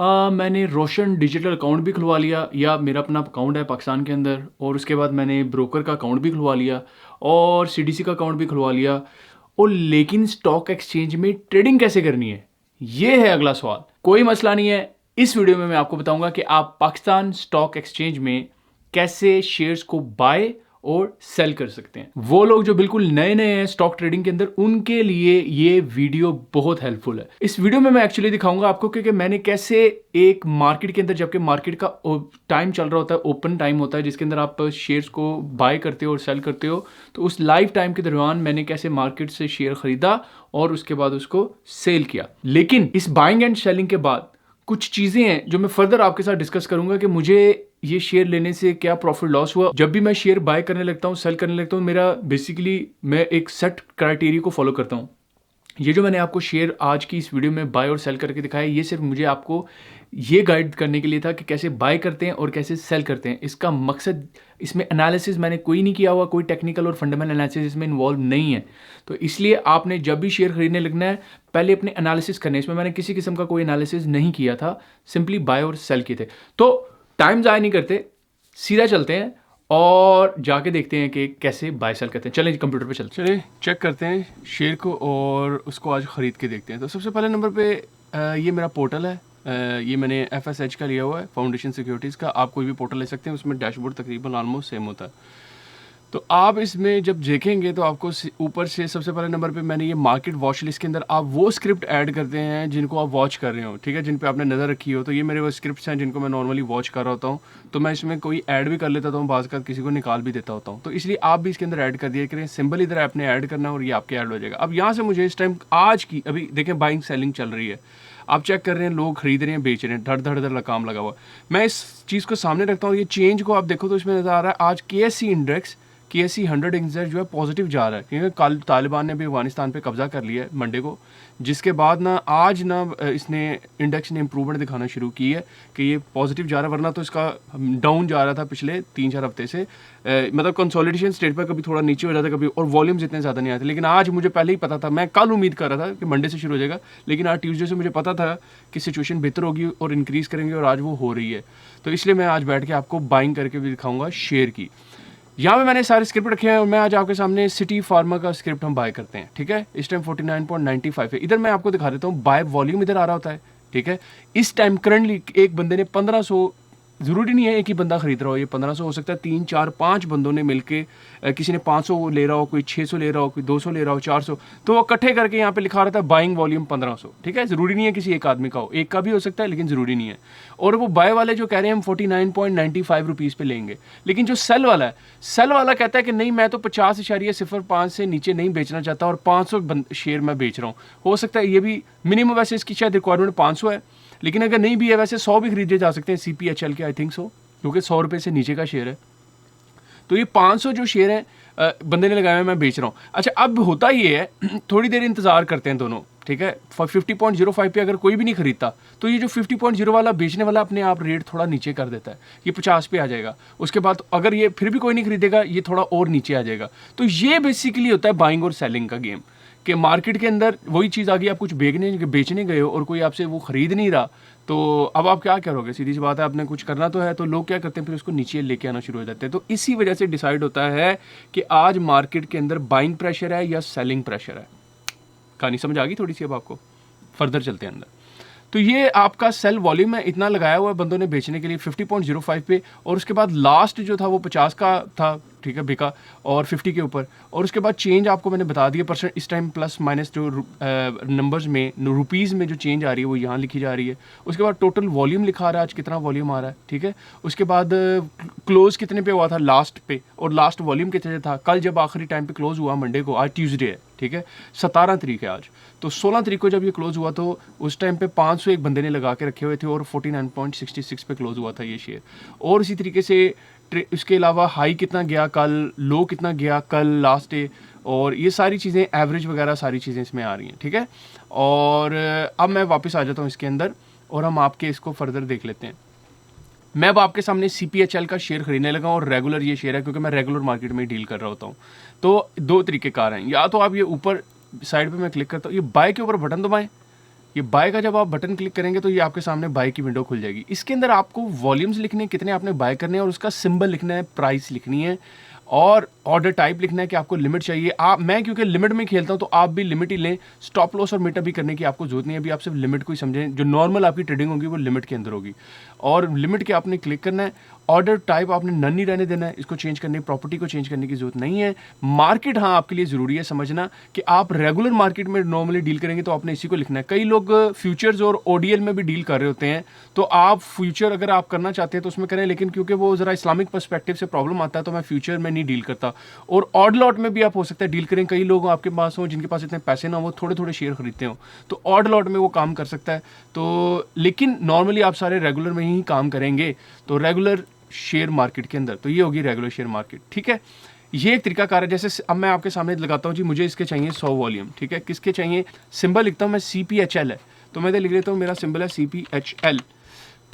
मैंने रोशन digital account भी खुलवा लिया, या मेरा अपना अकाउंट है पाकिस्तान के अंदर, और उसके बाद मैंने ब्रोकर का अकाउंट भी खुलवा लिया और सीडीसी का अकाउंट भी खुलवा लिया। और लेकिन स्टॉक एक्सचेंज में ट्रेडिंग कैसे करनी है, ये है अगला सवाल। कोई मसला नहीं है, इस वीडियो में मैं आपको बताऊंगा कि आप पाकिस्तान स्टॉक एक्सचेंज में कैसे शेयर्स को बाय और सेल कर सकते हैं। वो लोग जो बिल्कुल नए नए हैं स्टॉक ट्रेडिंग के अंदर, उनके लिए ये वीडियो बहुत हेल्पफुल है। इस वीडियो में मैं एक्चुअली दिखाऊंगा आपको कि मैंने कैसे एक मार्केट के अंदर, जबकि मार्केट का टाइम चल रहा होता है, ओपन टाइम होता है जिसके अंदर आप शेयर्स को बाय करते हो और सेल करते हो, तो उस लाइव टाइम के दौरान मैंने कैसे मार्केट से शेयर खरीदा और उसके बाद उसको सेल किया। लेकिन इस बाइंग एंड सेलिंग के बाद कुछ चीज़ें हैं जो मैं फर्दर आपके साथ डिस्कस करूंगा कि मुझे ये शेयर लेने से क्या प्रॉफिट लॉस हुआ। जब भी मैं शेयर बाय करने लगता हूँ, सेल करने लगता हूँ, मेरा बेसिकली मैं एक सेट क्राइटेरिया को फॉलो करता हूँ। ये जो मैंने आपको शेयर आज की इस वीडियो में बाय और सेल करके दिखाया, ये सिर्फ मुझे आपको ये गाइड करने के लिए था कि कैसे बाय करते हैं और कैसे सेल करते हैं। इसका मकसद, इसमें एनालिसिस मैंने कोई नहीं किया हुआ, कोई टेक्निकल और फंडामेंटल एनालिसिस इसमें इन्वॉल्व नहीं है। तो इसलिए आपने जब भी शेयर खरीदने लगना है, पहले अपने एनालिसिस करने। इसमें मैंने किसी किस्म का कोई एनालिसिस नहीं किया था, सिंपली बाय और सेल किए थे। तो टाइम ज़ाया नहीं करते, सीधा चलते हैं और जाके देखते हैं कि कैसे बाय सेल करते हैं। चलें कंप्यूटर पे चलते हैं, चलिए चेक करते हैं शेयर को और उसको आज ख़रीद के देखते हैं। तो सबसे पहले नंबर पे ये मेरा पोर्टल है। ये मैंने FSH का लिया हुआ है, फाउंडेशन सिक्योरिटीज़ का। आप कोई भी पोर्टल ले सकते हैं, उसमें डैशबोर्ड तकरीबन ऑलमोस्ट सेम होता है। तो आप इसमें जब देखेंगे तो आपको ऊपर से सबसे पहले नंबर पे मैंने ये मार्केट वॉच लिस्ट के अंदर आप वो स्क्रिप्ट ऐड करते हैं जिनको आप वॉच कर रहे हो, ठीक है, जिन पे आपने नज़र रखी हो। तो ये मेरे वो स्क्रिप्ट्स हैं जिनको मैं नॉर्मली वॉच कर रहा होता हूँ। तो मैं इसमें कोई ऐड भी कर लेता हूँ, बाज़ का किसी को निकाल भी देता होता हूँ। तो इसलिए आप भी इसके अंदर ऐड कर दिया करें। सिंबल इधर आपने ऐड करना और ये आपके ऐड हो जाएगा। अब यहाँ से मुझे इस टाइम आज की, अभी देखें बाइंग सेलिंग चल रही है, आप चेक कर रहे हैं, लोग खरीद रहे हैं, बेच रहे हैं, धड़ धड़ धड़ काम लगा हुआ। मैं इस चीज़ को सामने रखता हूँ, ये चेंज को आप देखो तो इसमें नज़र आ रहा है आज KSE इंडेक्स, KSE 100 इंडेक्स जो है पॉजिटिव जा रहा है, क्योंकि कल तालिबान ने भी अफगानिस्तान पे कब्जा कर लिया है मंडे को, जिसके बाद ना आज ना इसने इंडेक्स ने इंप्रूवमेंट दिखाना शुरू की है कि ये पॉजिटिव जा रहा है। वरना तो इसका डाउन जा रहा था पिछले 3-4 हफ्ते से, मतलब कंसोलिडेशन स्टेट पर कभी थोड़ा नीचे हो जाता कभी, और वॉल्यूम्स इतने ज़्यादा नहीं आते। लेकिन आज मुझे पहले ही पता था, मैं कल उम्मीद कर रहा था कि मंडे से शुरू हो जाएगा, लेकिन आज ट्यूसडे से मुझे पता था कि सिचुएशन बेहतर होगी और इंक्रीज़ करेंगे, और आज वो हो रही है। तो इसलिए मैं आज बैठ के आपको बाइंग करके भी दिखाऊंगा शेयर की। यहाँ पे मैंने सारे स्क्रिप्ट रखे हैं और मैं आज आपके सामने सिटी फार्मा का स्क्रिप्ट हम बाय करते हैं, ठीक है। इस टाइम 49.95 है। इधर मैं आपको दिखा देता हूँ, बाय वॉल्यूम इधर आ रहा होता है, ठीक है। इस टाइम करंटली एक बंदे ने 1500, ज़रूरी नहीं है एक ही बंदा खरीद रहा हो, ये 1500 हो सकता है, 3 4 5 बंदों ने मिलके, किसी ने 500 ले रहा हो, कोई 600 ले रहा हो, कोई 200 ले रहा हो, 400, तो वो इकट्ठे करके यहाँ पे लिखा रहता है बाइंग वॉल्यूम 1500, ठीक है। ज़रूरी नहीं है किसी एक आदमी का हो, एक का भी हो सकता है, लेकिन ज़रूरी नहीं है। और वो बाय वाले जो कह रहे हैं हम 49.95 रुपीज़ पे लेंगे, लेकिन जो सेल वाला है, सेल वाला कहता है कि नहीं मैं तो 50.05 से नीचे नहीं बेचना चाहता और 500 शेयर मैं बेच रहा हूँ। हो सकता है ये भी मिनिमम, वैसे इसकी शायद रिक्वायरमेंट 500 है, लेकिन अगर नहीं भी है वैसे 100 भी खरीदे जा सकते हैं CPHL के, आई थिंक सो, क्योंकि 100 रुपये से नीचे का शेयर है। तो ये 500 जो शेयर है बंदे ने लगाया है, मैं बेच रहा हूँ। अच्छा, अब होता ये है थोड़ी देर इंतजार करते हैं दोनों, ठीक है। 50.05 पे अगर कोई भी नहीं खरीदता तो ये जो 50.0 वाला बेचने वाला अपने आप रेट थोड़ा नीचे कर देता है, ये 50 पे आ जाएगा। उसके बाद अगर ये फिर भी कोई नहीं खरीदेगा, ये थोड़ा और नीचे आ जाएगा। तो ये बेसिकली होता है बाइंग और सेलिंग का गेम, कि मार्केट के अंदर वही चीज़ आ गई, आप कुछ बेचने गए हो और कोई आपसे वो ख़रीद नहीं रहा, तो अब आप क्या करोगे? सीधी सी बात है, आपने कुछ करना तो है। तो लोग क्या करते हैं, फिर उसको नीचे लेके आना शुरू हो जाते हैं। तो इसी वजह से डिसाइड होता है कि आज मार्केट के अंदर बाइंग प्रेशर है या सेलिंग प्रेशर है। कहानी समझ आ गई थोड़ी सी? अब आपको फर्दर चलते हैं अंदर। तो ये आपका सेल वॉल्यूम है, इतना लगाया हुआ है बंदों ने बेचने के लिए 50.05 पे, और उसके बाद लास्ट जो था वो 50 का था, ठीक है, बिका, और 50 के ऊपर। और उसके बाद चेंज आपको मैंने बता दिया परसेंट, इस टाइम प्लस माइनस जो नंबर्स में, रुपीज़ में जो चेंज आ रही है वो यहाँ लिखी जा रही है। उसके बाद टोटल वॉल्यूम लिखा आ रहा है, आज कितना वॉल्यूम आ रहा है, ठीक है। उसके बाद क्लोज कितने पे हुआ था लास्ट पे, और लास्ट वॉल्यूम कितने था कल जब आखिरी टाइम पे क्लोज हुआ मंडे को, आज ट्यूसडे है, ठीक है, 17 तारीख है आज। तो 16 तारीख को जब ये क्लोज हुआ तो उस टाइम पे 500 एक बंदे ने लगा के रखे हुए थे और 49.66 पे क्लोज हुआ था ये शेयर। और इसी तरीके से इसके अलावा हाई कितना गया कल, लो कितना गया कल लास्ट डे, और ये सारी चीज़ें एवरेज वगैरह सारी चीज़ें इसमें आ रही हैं, ठीक है। और अब मैं वापस आ जाता हूँ इसके अंदर और हम आपके इसको फर्दर देख लेते हैं। मैं अब आपके सामने CPHL का शेयर खरीदने लगा और रेगुलर ये शेयर है, क्योंकि मैं रेगुलर मार्केट में डील कर रहा होता हूँ। तो दो तरीके कार हैं, या तो आप ये ऊपर साइड पे मैं क्लिक करता हूँ, ये बाय के ऊपर बटन दबाएं, ये बाय का जब आप बटन क्लिक करेंगे तो ये आपके सामने बाय की विंडो खुल जाएगी। इसके अंदर आपको वॉल्यूम्स लिखने हैं, कितने आपने बाय करने हैं और उसका सिंबल लिखना है, प्राइस लिखनी है और ऑर्डर टाइप लिखना है कि आपको लिमिट चाहिए। मैं क्योंकि लिमिट में खेलता हूं तो आप भी लिमिट ही लें। स्टॉप लॉस और मीटअप भी करने की आपको जरूरत नहीं है, अभी आप सिर्फ लिमिट को ही समझें। जो नॉर्मल आपकी ट्रेडिंग होगी वो लिमिट के अंदर होगी और लिमिट के आपने क्लिक करना है। ऑर्डर टाइप आपने नन ही रहने देना है, इसको चेंज करने, प्रॉपर्टी को चेंज करने की जरूरत नहीं है। मार्केट हाँ आपके लिए जरूरी है समझना कि आप रेगुलर मार्केट में नॉर्मली डील करेंगे तो आपने इसी को लिखना है। कई लोग फ्यूचर्स और ओडीएल में भी डील कर रहे होते हैं, तो आप फ्यूचर अगर आप करना चाहते हैं तो उसमें करें, लेकिन क्योंकि वो जरा इस्लामिक पर्सपेक्टिव से प्रॉब्लम आता है तो मैं फ्यूचर में नहीं डील करता। और ऑड लॉट में भी आप हो सकता है डील करें। कई लोग आपके पास हों जिनके पास इतने पैसे ना, वो थोड़े थोड़े शेयर खरीदते हो, तो ऑड लॉट में वो काम कर सकता है। तो लेकिन नॉर्मली आप सारे रेगुलर में ही काम करेंगे, तो रेगुलर शेयर मार्केट के अंदर, तो ये होगी रेगुलर शेयर मार्केट। ठीक है, ये एक तरीकाकार है। जैसे अब मैं आपके सामने लगाता हूँ जी, मुझे इसके चाहिए 100 वॉल्यूम। ठीक है, किसके चाहिए, सिंबल लिखता हूँ मैं CPHL है, तो मैं इधर लिख लेता हूँ, मेरा सिंबल है CPHL।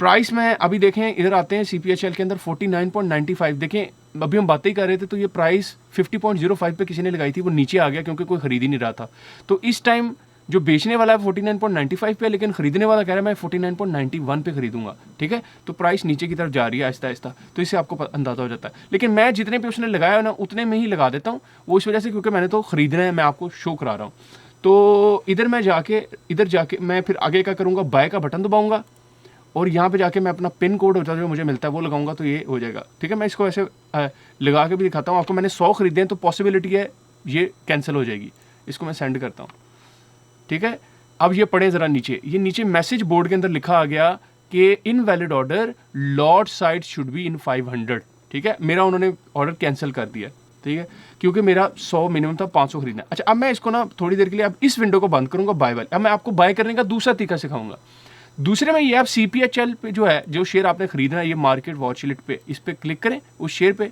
प्राइस में अभी देखें, इधर आते हैं CPHL के अंदर 49.95। देखें अभी हम बातें ही कर रहे थे तो ये प्राइस 50.05 पे किसी ने लगाई थी, वो नीचे आ गया क्योंकि कोई खरीद ही नहीं रहा था। तो इस टाइम जो बेचने वाला है 49.95 पे, लेकिन खरीदने वाला कह रहा है मैं 49.91 पे खरीदूंगा। ठीक है, तो प्राइस नीचे की तरफ जा रही है आहिस्ता आहिस्ता, तो इससे आपको अंदाजा हो जाता है। लेकिन मैं जितने पे उसने लगाया ना उतने में ही लगा देता हूँ, वो इस वजह से क्योंकि मैंने तो खरीदना है, मैं आपको शो करा रहा हूँ। तो इधर जाके मैं फिर आगे क्या करूँगा, बाय का बटन दबाऊंगा और यहाँ पे जाके मैं अपना पिन कोड होता है जो मुझे मिलता है वो लगाऊंगा, तो ये हो जाएगा। ठीक है, मैं इसको ऐसे लगा के भी दिखाता हूँ आपको। मैंने 100 खरीदे हैं तो पॉसिबिलिटी है ये कैंसिल हो जाएगी। इसको मैं सेंड करता हूँ। ठीक है, अब ये पढ़े ज़रा नीचे, ये नीचे मैसेज बोर्ड के अंदर लिखा आ गया कि invalid order, lot size should be in 500। ठीक है, मेरा उन्होंने ऑर्डर कैंसिल कर दिया। ठीक है, क्योंकि मेरा 100 मिनिमम था, 500 खरीदना। अच्छा, अब मैं इसको ना थोड़ी देर के लिए अब इस विंडो को बंद करूंगा, बाय वाले। अब मैं आपको बाय करने का दूसरा तरीका सिखाऊंगा। दूसरे में ये आप CPHL पे जो है, जो शेयर आपने खरीदना है, ये मार्केट वॉच लिस्ट पे, इस पे क्लिक करें उस शेयर पे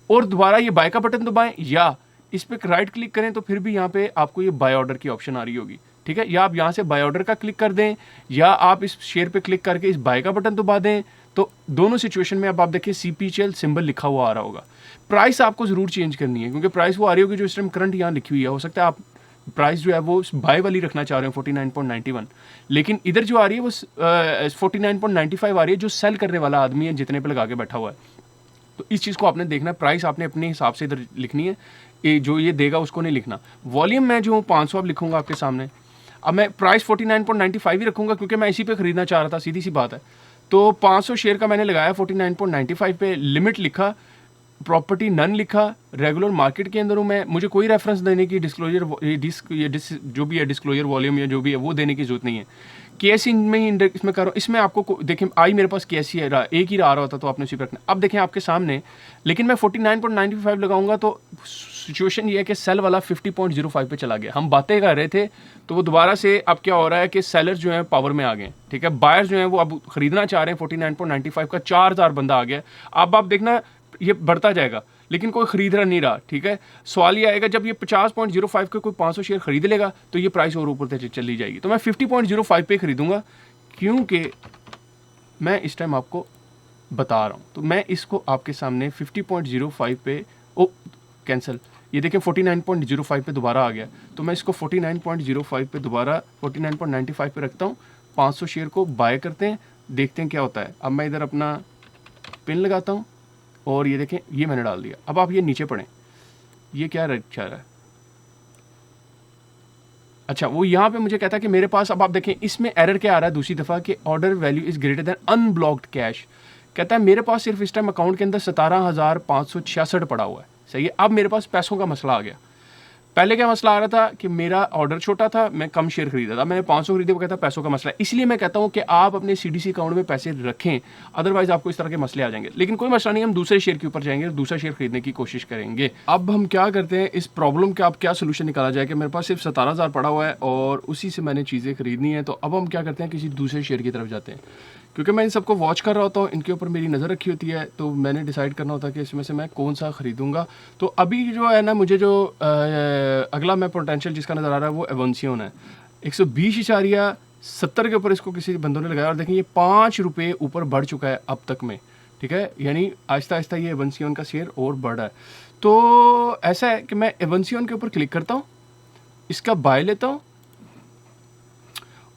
और दोबारा ये बाय का बटन दबाएं, या इस पे राइट क्लिक करें तो फिर भी यहाँ पे आपको ये बाय ऑर्डर की ऑप्शन आ रही होगी। ठीक है, या आप यहाँ से बाय ऑर्डर का क्लिक कर दें, या आप इस शेयर पे क्लिक करके इस बाय का बटन दबा दें। तो दोनों सिचुएशन में अब आप देखिए CPHL सिंबल लिखा हुआ आ रहा होगा। प्राइस आपको जरूर चेंज करनी है क्योंकि प्राइस वो आ रही होगी जो इस टाइम करंट यहाँ लिखी हुई है। हो सकता है आप प्राइस जो है वो बाय वाली रखना चाह रहे हो 49.91, लेकिन इधर जो आ रही है वो 49.95 आ रही है, जो सेल करने वाला आदमी है जितने पे लगा के बैठा हुआ है। तो इस चीज़ को आपने देखना है, प्राइस आपने अपने हिसाब से इधर लिखनी है, जो ये देगा उसको नहीं लिखना। वॉल्यूम मैं जो 500 अब लिखूंगा आपके सामने। अब मैं प्राइस 49.95 ही रखूंगा क्योंकि मैं इसी पे खरीदना चाह रहा था, सीधी सी बात है। तो 500 शेयर का मैंने लगाया 49.95 पे, लिमिट लिखा, प्रॉपर्टी नन लिखा, रेगुलर मार्केट के अंदर हूँ मैं, मुझे कोई रेफरेंस देने की, डिस्क्लोजर जो भी है डिस्क्लोजर वॉल्यूम या जो भी है वो देने की जरूरत नहीं है। केएससी में ही इसमें कर रहा हूँ। इसमें आपको देखें आई मेरे पास केएससी है, एक ही आ रहा होता तो आपने उसी पर रखना। अब देखें आपके सामने, लेकिन मैं 49.95 लगाऊंगा तो सिचुएशन ये है कि सेल वाला 50.05 पे चला गया। हम बातें कर रहे थे तो वो दोबारा से अब क्या हो रहा है कि सेलर जो है पावर में आ गए। ठीक है, बायर जो है वो अब खरीदना चाह रहे हैं 49.95 का, 4000 बंदा आ गया। अब आप देखना ये बढ़ता जाएगा लेकिन कोई खरीद रहा नहीं रहा। ठीक है, सवाल ये आएगा जब ये 50.05 के कोई 500 शेयर खरीद लेगा तो ये प्राइस और ऊपर तक चली जाएगी। तो मैं 50.05 पे खरीदूंगा क्योंकि मैं इस टाइम आपको बता रहा हूं। तो मैं इसको आपके सामने 50.05 पे, ओ कैंसिल, ये देखें 49.05 पे दोबारा आ गया। तो मैं इसको 49.05 पे दोबारा 49.95 पे रखता हूँ। 500 शेयर को बाय करते हैं, देखते हैं क्या होता है। अब मैं इधर अपना पिन लगाता हूँ और ये देखें ये मैंने डाल दिया। अब आप ये नीचे पढ़ें, ये क्या रखा रहा है। अच्छा, वो यहाँ पे मुझे कहता है कि मेरे पास, अब आप देखें इसमें एरर क्या आ रहा है दूसरी दफ़ा कि order value is greater than unblocked cash. कहता है मेरे पास सिर्फ इस टाइम अकाउंट के अंदर 17,566 पड़ा हुआ है। सही है, अब मेरे पास पैसों का मसला आ गया। पहले क्या मसला आ रहा था कि मेरा ऑर्डर छोटा था, मैं कम शेयर खरीदा था, मैंने 500 खरीदे, वो कहता पैसों का मसला है। इसलिए मैं कहता हूँ कि आप अपने CDC अकाउंट में पैसे रखें, अदरवाइज आपको इस तरह के मसले आ जाएंगे। लेकिन कोई मसला नहीं, हम दूसरे शेयर के ऊपर जाएंगे, दूसरा शेयर खरीदने की कोशिश करेंगे। अब हम क्या करते हैं, इस प्रॉब्लम का अब क्या सोल्यूशन निकाला जाए कि मेरे पास सिर्फ 17,000 पड़ा हुआ है और उसी से मैंने चीज़ें खरीदनी है। तो अब हम क्या करते हैं, किसी दूसरे शेयर की तरफ जाते हैं। क्योंकि मैं इन सबको वॉच कर रहा होता हूँ, इनके ऊपर मेरी नज़र रखी होती है, तो मैंने डिसाइड करना होता है कि इसमें से मैं कौन सा ख़रीदूँगा। तो अभी जो है ना, मुझे जो अगला मैं पोटेंशियल जिसका नज़र आ रहा है वो एवंसियन है। 120.70 के ऊपर इसको किसी बंदों ने लगाया और देखें ये 5 रुपये ऊपर बढ़ चुका है अब तक में। ठीक है, यानी आहिस्ता आहिस्ता ये एवंसियन का शेयर और बढ़ रहा है। तो ऐसा है कि मैं एवंसियन के ऊपर क्लिक करता हूँ, इसका बाय लेता हूँ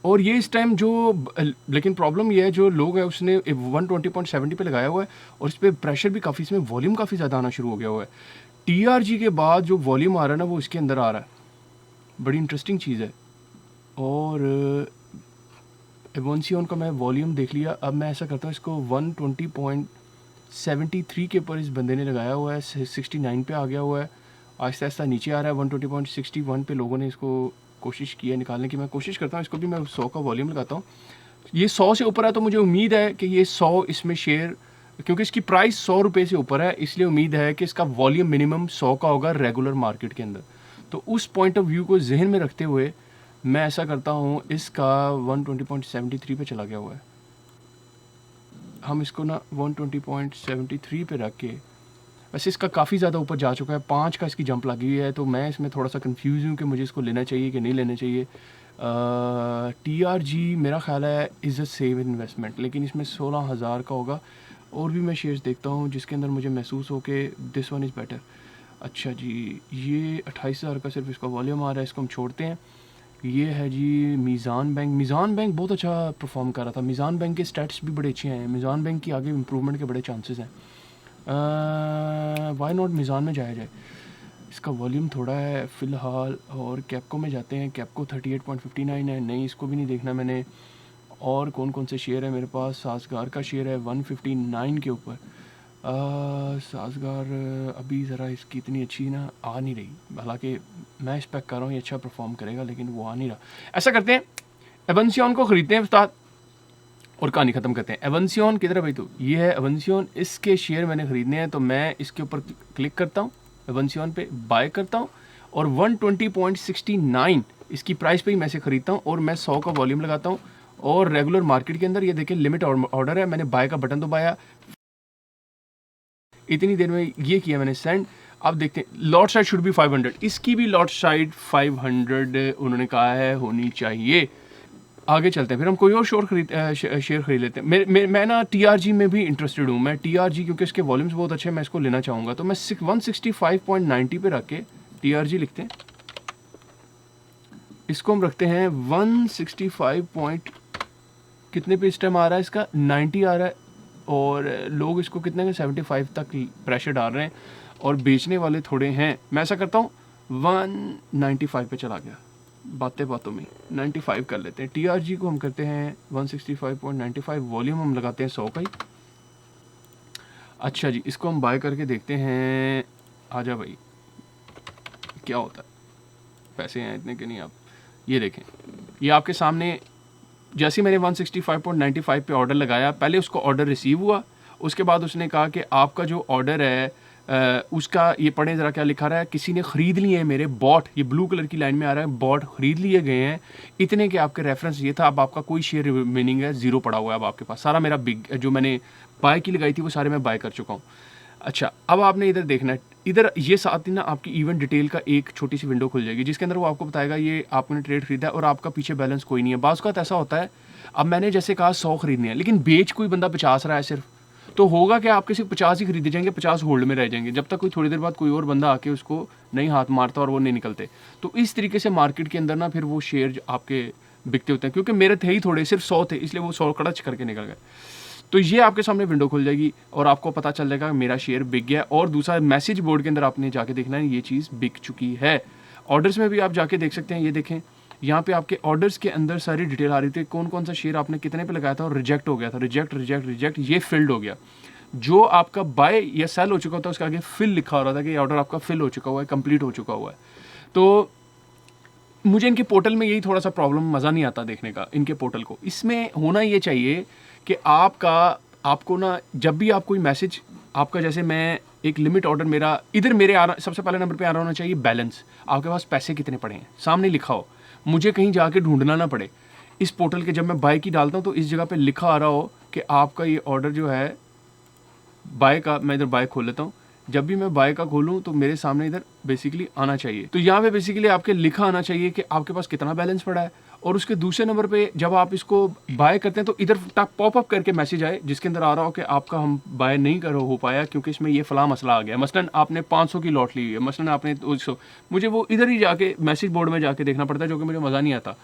और ये इस टाइम जो लेकिन प्रॉब्लम ये है, जो लोग है उसने 120.70 पे लगाया हुआ है और इस पर प्रेशर भी काफ़ी, इसमें वॉल्यूम काफ़ी ज़्यादा आना शुरू हो गया हुआ है। TRG के बाद जो वॉल्यूम आ रहा है ना वो इसके अंदर आ रहा है, बड़ी इंटरेस्टिंग चीज़ है। और एवोंसियन का मैं वॉल्यूम देख लिया। अब मैं ऐसा करता हूँ, इसको 120.73 के ऊपर इस बंदे ने लगाया हुआ है, 69 पे आ गया हुआ है, आहिस्ता आहिस्ता नीचे आ रहा है। 120.61 पे लोगों ने इसको कोशिश की है निकालने की। मैं कोशिश करता हूँ, इसको भी मैं 100 का वॉल्यूम लगाता हूँ। ये 100 से ऊपर है तो मुझे उम्मीद है कि ये 100 इसमें शेयर, क्योंकि इसकी प्राइस 100 रुपये से ऊपर है, इसलिए उम्मीद है कि इसका वॉल्यूम मिनिमम 100 का होगा रेगुलर मार्केट के अंदर। तो उस पॉइंट ऑफ व्यू को जहन में रखते हुए मैं ऐसा करता हूँ, इसका 120.73 पे चला गया हुआ है। हम इसको ना 120.73 पे रख के, वैसे इसका काफ़ी ज़्यादा ऊपर जा चुका है, 5 का इसकी जंप लगी हुई है, तो मैं इसमें थोड़ा सा कंफ्यूज हूँ कि मुझे इसको लेना चाहिए कि नहीं लेना चाहिए। TRG मेरा ख्याल है इज़ अ सेव इन्वेस्टमेंट, लेकिन इसमें 16,000 का होगा। और भी मैं शेयर्स देखता हूँ जिसके अंदर मुझे महसूस हो कि दिस वन इज़ बेटर। अच्छा जी, ये 28,000 का सिर्फ इसका वॉल्यूम आ रहा है, इसको हम छोड़ते हैं। ये है जी मीज़ान बैंक। मीज़ान बैंक बहुत अच्छा परफॉर्म कर रहा था। मीज़ान बैंक के स्टैट्स भी बड़े अच्छे हैं। मीज़ान बैंक की आगे इम्प्रूवमेंट के बड़े चांसेस हैं। वाई नॉट मीज़ान में जाया जाए। इसका वॉल्यूम थोड़ा है फ़िलहाल। और कैपको में जाते हैं। कैपको 38.59 है, नहीं इसको भी नहीं देखना मैंने। और कौन कौन से शेयर है मेरे पास? साजगार का शेयर है 159 के ऊपर। साजगार अभी ज़रा इसकी इतनी अच्छी ना आ नहीं रही, हालांकि मैं एक्सपेक्ट कर रहा हूँ ये अच्छा परफॉर्म करेगा, लेकिन वो आ नहीं रहा। ऐसा करते हैं, एवंसियन को ख़रीदते हैं उस्ताद और कहानी ख़त्म करते हैं। एवंसियन किधर है भाई? तो ये है एवंसियन, इसके शेयर मैंने ख़रीदने हैं, तो मैं इसके ऊपर क्लिक करता हूँ, एवंसियन पे बाय करता हूँ और 120.69 इसकी प्राइस पे ही मैं इसे ख़रीदता हूँ और मैं 100 का वॉल्यूम लगाता हूँ। और रेगुलर मार्केट के अंदर ये देखें लिमिट ऑर्डर है, मैंने बाय का बटन दबाया, इतनी देर में ये किया मैंने सेंड। अब देखते हैं, लॉट साइड शुड बी 500, इसकी भी लॉट साइड 500 उन्होंने कहा है होनी चाहिए। आगे चलते हैं, फिर हम कोई और शेयर खरीद लेते हैं। मैं ना TRG में भी इंटरेस्टेड हूँ। मैं TRG क्योंकि इसके वॉल्यूम्स बहुत अच्छे हैं, मैं इसको लेना चाहूँगा, तो मैं 165.90 पे रख के TRG लिखते हैं, इसको हम रखते हैं 165 कितने पे इस टाइम आ रहा है, इसका 90 आ रहा है। और लोग इसको कितने के 75 तक प्रेशर डाल रहे हैं और बेचने वाले थोड़े हैं। मैं ऐसा करता हूँ 195 पे चला गया, बातें बातों में 95 कर लेते हैं। TRG को हम करते हैं 165.95, वॉल्यूम हम लगाते हैं 100 का ही। अच्छा जी, इसको हम बाय करके देखते हैं। आजा भाई, क्या होता है, पैसे हैं इतने के नहीं। आप ये देखें, ये आपके सामने, जैसे मैंने 165.95 पे ऑर्डर लगाया, पहले उसको ऑर्डर रिसीव हुआ, उसके बाद उसने कहा कि आपका जो ऑर्डर है उसका ये पढ़ें ज़रा क्या लिखा रहा है, किसी ने ख़रीद लिए हैं मेरे बॉट, ये ब्लू कलर की लाइन में आ रहा है, बॉट ख़रीद लिए गए हैं इतने के आपके रेफरेंस ये था। अब आपका कोई शेयर मीनिंग है, ज़ीरो पड़ा हुआ है अब आपके पास। सारा मेरा बिग जो मैंने बाय की लगाई थी वो सारे मैं बाय कर चुका हूँ। अच्छा, अब आपने इधर देखना है, इधर ये साथ ही ना आपकी इवेंट डिटेल का एक छोटी सी विंडो खुल जाएगी जिसके अंदर वो आपको बताएगा ये आपने ट्रेड खरीदा है और आपका पीछे बैलेंस कोई नहीं है। बाज़ का ऐसा होता है, अब मैंने जैसे कहा 100 खरीदने हैं, लेकिन बेच कोई बंदा 50 रहा है सिर्फ, तो होगा क्या, आपके सिर्फ 50 ही खरीदे जाएंगे, 50 होल्ड में रह जाएंगे, जब तक कोई थोड़ी देर बाद कोई और बंदा आके उसको नहीं हाथ मारता और वो नहीं निकलते। तो इस तरीके से मार्केट के अंदर ना फिर वो शेयर आपके बिकते होते हैं। क्योंकि मेरे थे ही थोड़े, सिर्फ 100 थे, इसलिए वो 100 कड़च करके निकल गए। तो ये आपके सामने विंडो खुल जाएगी और आपको पता चल जाएगा मेरा शेयर बिक गया। और दूसरा, मैसेज बोर्ड के अंदर आपने जाके देखना है ये चीज़ बिक चुकी है। ऑर्डर्स में भी आप जाके देख सकते हैं, ये देखें यहाँ पे आपके ऑर्डर्स के अंदर सारी डिटेल आ रही थी, कौन कौन सा शेयर आपने कितने पे लगाया था और रिजेक्ट हो गया था, रिजेक्ट रिजेक्ट रिजेक्ट, ये फिल्ड हो गया। जो आपका बाय या सेल हो चुका होता है उसके आगे फिल लिखा हो रहा था कि ये ऑर्डर आपका फिल हो चुका हुआ है, कंप्लीट हो चुका हुआ है। तो मुझे इनके पोर्टल में यही थोड़ा सा प्रॉब्लम, मज़ा नहीं आता देखने का इनके पोर्टल को। इसमें होना ये चाहिए कि आपको ना जब भी आप कोई मैसेज आपका, जैसे मैं एक लिमिट ऑर्डर मेरा इधर मेरे आ रहा, सबसे पहले नंबर पे आ रहा होना चाहिए बैलेंस, आपके पास पैसे कितने पड़े हैं सामने लिखा हो, मुझे कहीं जाके ढूंढना ना पड़े। इस पोर्टल के जब मैं बाय की डालता हूँ तो इस जगह पे लिखा आ रहा हो कि आपका ये ऑर्डर जो है बाय का, मैं इधर बाय खोल लेता हूँ, जब भी मैं बाय का खोलूँ तो मेरे सामने इधर बेसिकली आना चाहिए। तो यहाँ पे बेसिकली आपके लिखा आना चाहिए कि आपके पास कितना बैलेंस पड़ा है। और उसके दूसरे नंबर पे जब आप इसको बाय करते हैं तो इधर पॉपअप करके मैसेज आए जिसके अंदर आ रहा हो कि आपका हम बाय नहीं हो पाया क्योंकि इसमें ये फला मसला आ गया। मसलन आपने 500 की लॉट ली है, मसलन आपने 200, मुझे वो इधर ही जाके मैसेज बोर्ड में जाके देखना पड़ता है, जो कि मुझे मज़ा नहीं आता।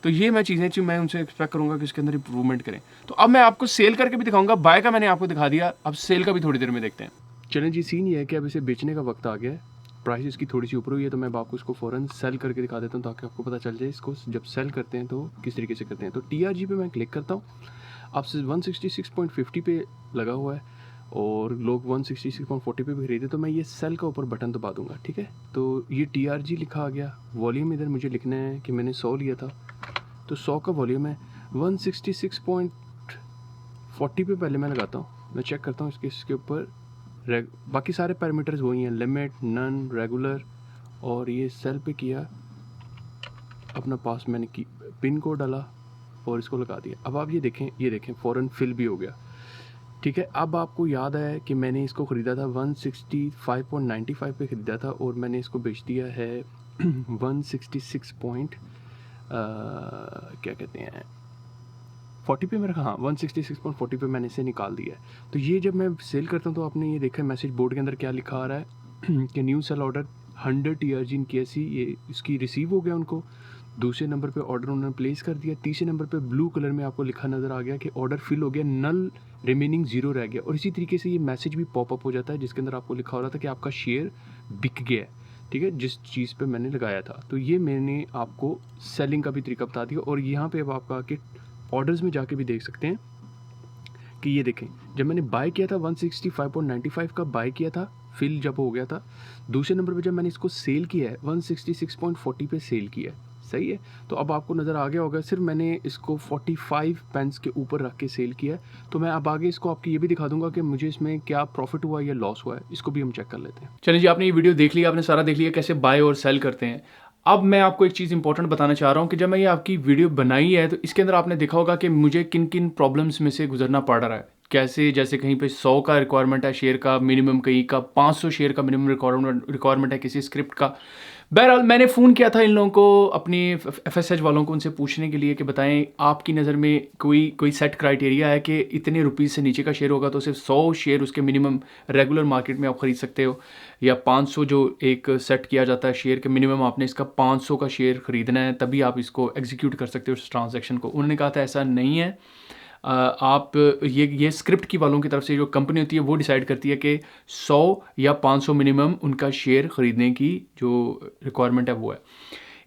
तो ये मैं चीज़ें मैं उनसे एक्सपेक्ट करूँगा कि इसके अंदर इंप्रूवमेंट करें। तो अब मैं आपको सेल करके भी दिखाऊंगा, बाय का मैंने आपको दिखा दिया, अब सेल का भी थोड़ी देर में देखते हैं। चलें जी, सीन ये है कि अब इसे बेचने का वक्त आ गया है, प्राइस इसकी थोड़ी सी ऊपर हुई है, तो मैं आपको इसको फ़ौरन सेल करके दिखा देता हूँ ताकि आपको पता चल जाए इसको जब सेल करते हैं तो किस तरीके से करते हैं। तो TRG पे मैं क्लिक करता हूँ, अब 166.50 पे लगा हुआ है और लोग 166.40 पे भी खरीदे, तो मैं ये सेल का ऊपर बटन दबा दूंगा, ठीक है। तो ये TRG लिखा आ गया, वॉल्यूम इधर मुझे लिखना है कि मैंने 100 लिया था, तो 100 का वॉल्यूम है। 166.40 पे पहले मैं लगाता हूँ, मैं चेक करता हूँ इसके ऊपर बाकी सारे पैरामीटर्स वही हैं, लिमिट, नन, रेगुलर, और ये सेल पे किया, अपना पास मैंने की पिन कोड डाला और इसको लगा दिया। अब आप ये देखें फ़ौरन फिल भी हो गया, ठीक है। अब आपको याद है कि मैंने इसको ख़रीदा था 165.95 पे ख़रीदा था और मैंने इसको बेच दिया है 166 क्या कहते हैं 40 पे मेरा, हाँ 166.40 पे मैंने इसे निकाल दिया है। तो ये जब मैं सेल करता हूँ तो आपने ये देखा मैसेज बोर्ड के अंदर क्या लिखा आ रहा है कि न्यू सेल ऑर्डर 100 TRG इन KSC, ये इसकी रिसीव हो गया उनको। दूसरे नंबर पे ऑर्डर उन्होंने प्लेस कर दिया। तीसरे नंबर पे ब्लू कलर में आपको लिखा नज़र आ गया कि ऑर्डर फिल हो गया, नल रिमेनिंग 0 रह गया। और इसी तरीके से ये मैसेज भी पॉपअप हो जाता है जिसके अंदर आपको लिखा हो रहा था कि आपका शेयर बिक गया है, ठीक है, जिस चीज़ पे मैंने लगाया था। तो ये मैंने आपको सेलिंग का भी तरीका बता दिया। और यहाँ पे अब आपका आके ऑर्डर्स में जाके भी देख सकते हैं कि ये देखें, जब मैंने बाय किया था 165.95 का बाय किया था, फिल जब हो गया था। दूसरे नंबर पे जब मैंने इसको सेल किया है 166.40 पे सेल किया है, सही है। तो अब आपको नज़र आ गया होगा, सिर्फ मैंने इसको 45 पेंस के ऊपर रख के सेल किया है। तो मैं अब आगे इसको आपको ये भी दिखा दूंगा कि मुझे इसमें क्या प्रॉफिट हुआ या लॉस हुआ है, इसको भी हम चेक कर लेते हैं। चलिए जी, आपने ये वीडियो देख लिया, आपने सारा देख लिया कैसे बाय और सेल करते हैं। अब मैं आपको एक चीज़ इंपॉर्टेंट बताना चाह रहा हूँ कि जब मैं ये आपकी वीडियो बनाई है तो इसके अंदर आपने देखा होगा कि मुझे किन किन प्रॉब्लम्स में से गुजरना पड़ रहा है। कैसे, जैसे कहीं पे 100 का रिक्वायरमेंट है शेयर का मिनिमम, कहीं का 500 शेयर का मिनिमम रिक्वायरमेंट है किसी स्क्रिप्ट का। बहरहाल मैंने फ़ोन किया था इन लोगों को, अपनी FSH वालों को, उनसे पूछने के लिए कि बताएं आपकी नज़र में कोई सेट क्राइटेरिया है कि इतने रुपीज़ से नीचे का शेयर होगा तो सिर्फ 100 शेयर उसके मिनिमम रेगुलर मार्केट में आप ख़रीद सकते हो, या 500 जो एक सेट किया जाता है शेयर के मिनिमम, आपने इसका 500 का शेयर ख़रीदना है तभी आप इसको एग्जीक्यूट कर सकते हो उस ट्रांजैक्शन को। उन्होंने कहा था ऐसा नहीं है, आप ये स्क्रिप्ट की वालों की तरफ से जो कंपनी होती है वो डिसाइड करती है कि 100 या 500 मिनिमम उनका शेयर ख़रीदने की जो रिक्वायरमेंट है वो है।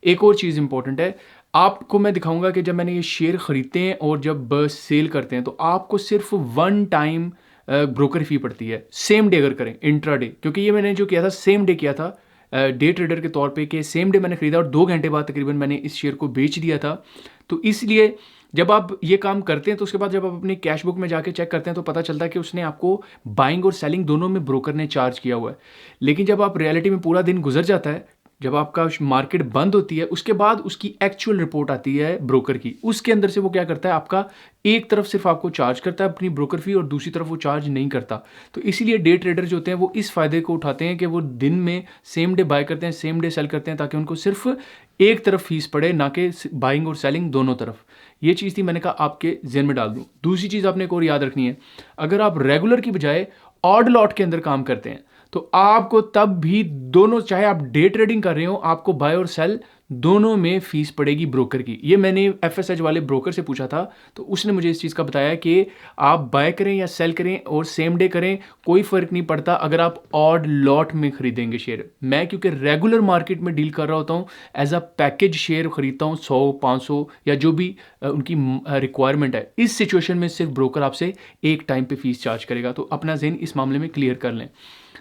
एक और चीज़ इंपॉर्टेंट है, आपको मैं दिखाऊंगा कि जब मैंने ये शेयर ख़रीदते हैं और जब सेल करते हैं तो आपको सिर्फ 1 टाइम ब्रोकर फ़ी पड़ती है, सेम डे अगर करें, इंट्रा डे। क्योंकि ये मैंने जो किया था सेम डे किया था, डे ट्रेडर के तौर पे, कि सेम डे मैंने ख़रीदा और 2 घंटे बाद तकरीबन मैंने इस शेयर को बेच दिया था। तो इसलिए जब आप ये काम करते हैं तो उसके बाद जब आप अपनी कैश बुक में जाके चेक करते हैं तो पता चलता है कि उसने आपको बाइंग और सेलिंग दोनों में ब्रोकर ने चार्ज किया हुआ है। लेकिन जब आप रियलिटी में पूरा दिन गुजर जाता है, जब आपका मार्केट बंद होती है, उसके बाद उसकी एक्चुअल रिपोर्ट आती है ब्रोकर की, उसके अंदर से वो क्या करता है, आपका एक तरफ सिर्फ आपको चार्ज करता है अपनी ब्रोकर फी और दूसरी तरफ वो चार्ज नहीं करता। तो इसीलिए डे ट्रेडर जो होते हैं वो इस फ़ायदे को उठाते हैं कि वो दिन में सेम डे बाय करते हैं, सेम डे सेल करते हैं, ताकि उनको सिर्फ एक तरफ फीस पड़े, ना कि बाइंग और सेलिंग दोनों तरफ। ये चीज़ थी, मैंने कहा आपके जेहन में डाल दूँ। दूसरी चीज़ आपने एक और याद रखनी है, अगर आप रेगुलर की बजाय ऑड लॉट के अंदर काम करते हैं तो आपको तब भी दोनों, चाहे आप डे ट्रेडिंग कर रहे हो, आपको बाय और सेल दोनों में फ़ीस पड़ेगी ब्रोकर की। ये मैंने FSH वाले ब्रोकर से पूछा था तो उसने मुझे इस चीज़ का बताया कि आप बाय करें या सेल करें और सेम डे करें, कोई फ़र्क नहीं पड़ता अगर आप ऑड लॉट में ख़रीदेंगे शेयर। मैं क्योंकि रेगुलर मार्केट में डील कर रहा होता हूँ, एज अ पैकेज शेयर ख़रीदता हूँ, 100, 500 या जो भी उनकी रिक्वायरमेंट है। इस सिचुएशन में सिर्फ ब्रोकर आपसे एक टाइम पर फ़ीस चार्ज करेगा। तो अपना ज़हन इस मामले में क्लियर कर लें।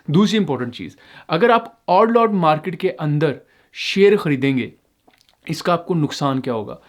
दूसरी इंपॉर्टेंट चीज़, अगर आप ऑड लॉट मार्केट के अंदर शेयर खरीदेंगे, इसका आपको नुकसान क्या होगा।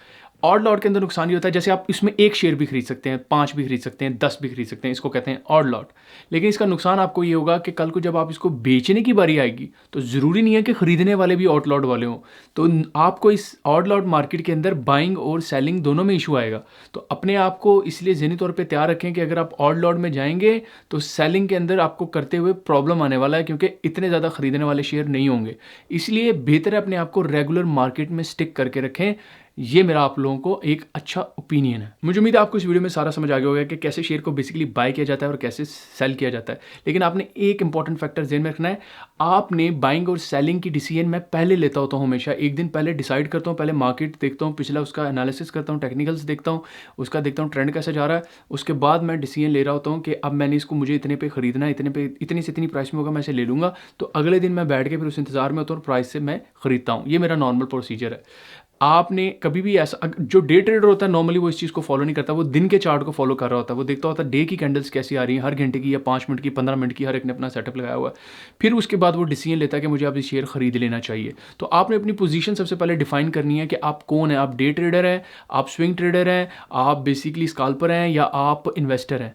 ऑड लॉट के अंदर नुकसान ये होता है, जैसे आप इसमें एक शेयर भी खरीद सकते हैं, 5 भी खरीद सकते हैं, 10 भी खरीद सकते हैं, इसको कहते हैं ऑड लॉट। लेकिन इसका नुकसान आपको ये होगा कि कल को जब आप इसको बेचने की बारी आएगी तो ज़रूरी नहीं है कि ख़रीदने वाले भी ऑड लॉट वाले हों, तो आपको इस ऑड लॉट मार्केट के अंदर बाइंग और सेलिंग दोनों में इशू आएगा। तो अपने आप को इसलिए ज़हनी तौर पर तैयार रखें कि अगर आप ऑड लॉट में जाएंगे तो सेलिंग के अंदर आपको करते हुए प्रॉब्लम आने वाला है, क्योंकि इतने ज़्यादा ख़रीदने वाले शेयर नहीं होंगे। इसलिए बेहतर है अपने आप को रेगुलर मार्केट में स्टिक करके रखें। ये मेरा आप लोगों को एक अच्छा ओपिनियन है। मुझे उम्मीद है आपको इस वीडियो में सारा समझ आ गया होगा कि कैसे शेयर को बेसिकली बाय किया जाता है और कैसे सेल किया जाता है। लेकिन आपने एक इंपॉर्टेंट फैक्टर ध्यान में रखना है, आपने बाइंग और सेलिंग की डिसीजन मैं पहले लेता होता हूँ, हमेशा एक दिन पहले डिसाइड करता हूँ, पहले मार्केट देखता हूँ, पिछला उसका एनालिसिस करता हूँ, टेक्निकल्स देखता हूँ, उसका देखता हूँ ट्रेंड कैसा जा रहा है, उसके बाद मैं डिसीजन ले रहा होता हूँ कि अब मैंने इसको, मुझे इतने पे खरीदना है, इतने पे, इतनी से इतनी प्राइस में होगा, मैं इसे ले लूँगा। तो अगले दिन मैं बैठ के फिर उस इंतजार में होता हूँ, प्राइस से मैं खरीदता हूँ। ये मेरा नॉर्मल प्रोसीजर है। आपने कभी भी ऐसा, जो डे ट्रेडर होता है नॉर्मली वो इस चीज़ को फॉलो नहीं करता, वो दिन के चार्ट को फॉलो कर रहा होता है, वो देखता होता है डे की कैंडल्स कैसी आ रही हैं, हर घंटे की या 5 मिनट की, 15 मिनट की, हर एक ने अपना सेटअप लगाया हुआ है। फिर उसके बाद वो डिसीजन लेता है कि मुझे अब ये शेयर खरीद लेना चाहिए। तो आपने अपनी पोजीशन सबसे पहले डिफाइन करनी है कि आप कौन है, आप डे ट्रेडर हैं, आप स्विंग ट्रेडर हैं, आप बेसिकली स्कैल्पर हैं, या आप इन्वेस्टर हैं।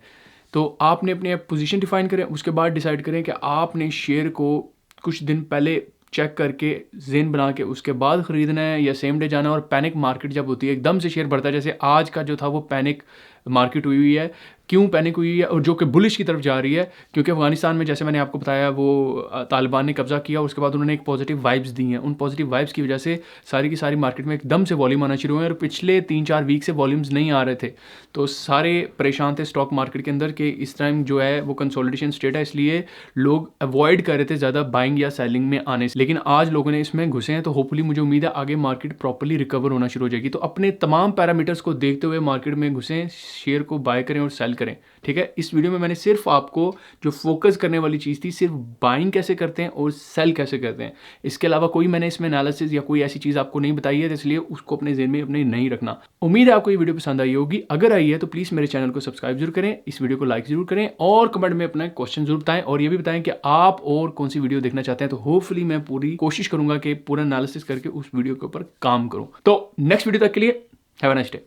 तो आपने अपनी पोजीशन डिफाइन करें, उसके बाद डिसाइड करें कि आपने शेयर को कुछ दिन पहले चेक करके ज़ेन बना के उसके बाद ख़रीदना है या सेम डे जाना है। और पैनिक मार्केट जब होती है, एकदम से शेयर बढ़ता है, जैसे आज का जो था वो पैनिक मार्केट हुई है। क्यों पैनिक हुई है, और जो कि बुलिश की तरफ जा रही है, क्योंकि अफगानिस्तान में जैसे मैंने आपको बताया वो तालिबान ने कब्जा किया, उसके बाद उन्होंने एक पॉजिटिव वाइब्स दी हैं। उन पॉजिटिव वाइब्स की वजह से सारी की सारी मार्केट में एकदम से वॉल्यूम आना शुरू हुए, और पिछले 3-4 वीक से वॉल्यूम्स नहीं आ रहे थे। तो सारे परेशान थे स्टॉक मार्केट के अंदर कि इस टाइम जो है वो कंसोलिडेशन स्टेट है, इसलिए लोग अवॉइड कर रहे थे ज़्यादा बाइंग या सेलिंग में आने से। लेकिन आज लोगों ने इसमें घुसे हैं, तो होपफुली मुझे उम्मीद है आगे मार्केट प्रॉपर्ली रिकवर होना शुरू हो जाएगी। तो अपने तमाम पैरामीटर्स को देखते हुए मार्केट में घुसें, शेयर को बाय करें और सेल करें, ठीक है। इस वीडियो में मैंने सिर्फ आपको जो फोकस करने वाली चीज़ थी, सिर्फ बाइंग कैसे करते हैं और सेल कैसे करते हैं। इसके अलावा कोई मैंने इसमें एनालिसिस या कोई ऐसी चीज़ आपको नहीं बताई है, तो इसलिए उसको अपने ज़हन में अपने नहीं रखना। उम्मीद है आपको ये वीडियो पसंद आई होगी। अगर आई है तो प्लीज़ मेरे चैनल को सब्सक्राइब जरूर करें, इस वीडियो को लाइक जरूर करें, और कमेंट में अपना क्वेश्चन जरूर बताएं, और ये भी बताएं कि आप और कौन सी वीडियो देखना चाहते हैं। तो होपफुली मैं पूरी कोशिश करूंगा कि पूरा एनालिसिस करके उस वीडियो के ऊपर काम करूं। तो नेक्स्ट वीडियो तक के लिए हैव अ नाइस डे।